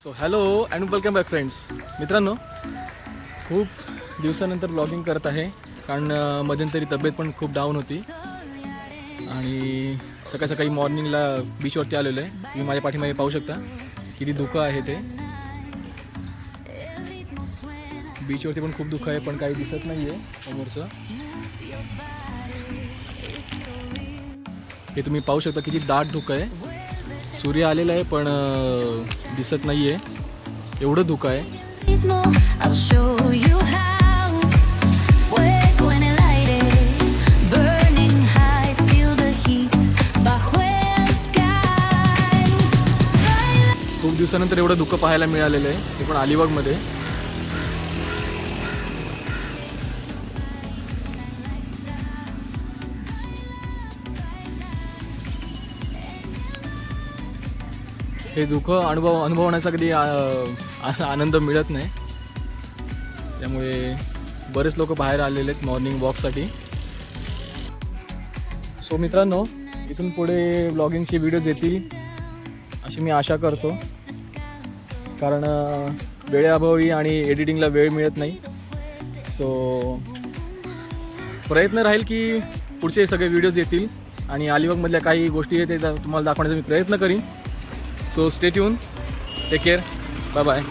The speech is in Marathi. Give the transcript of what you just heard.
So hello and welcome back friends. मित्रांनो, खूप दिवसानंतर ब्लॉगिंग करत आहे कारण मध्यंतरी तब्येत पण खूप डाऊन होती आणि सकाळी सकाळी मॉर्निंगला बीचवरती आलेलो आहे. तुम्ही माझ्या पाठीमागे पाहू शकता किती धुकं आहे ते. बीचवरती पण खूप धुकं आहे पण काही दिसत नाही आहे समोरचं. हे तुम्ही पाहू शकता किती दाट धुकं आहे. सूर्य आलेला आहे पण दिसत नाही आहे, एवढं धुकं आहे. खूप दिवसानंतर एवढं धुकं पाहायला मिळालेलं आहे, ते पण अलिबागमध्ये. हे धुकं अनुभवण्याचा कधी आनंद मिळत नाही, त्यामुळे बरेच लोक बाहेर आलेले आहेत मॉर्निंग वॉकसाठी. सो मित्रांनो, इथून पुढे ब्लॉगिंगचे व्हिडिओज येतील अशी मी आशा करतो, कारण वेळेअभावी आणि एडिटिंगला वेळ मिळत नाही. सो प्रयत्न राहील की पुढचे सगळे व्हिडिओज येतील आणि अलिबागमधल्या काही गोष्टी आहेत ते तुम्हाला दाखवण्याचा मी प्रयत्न करीन. So stay tuned, take care, bye bye.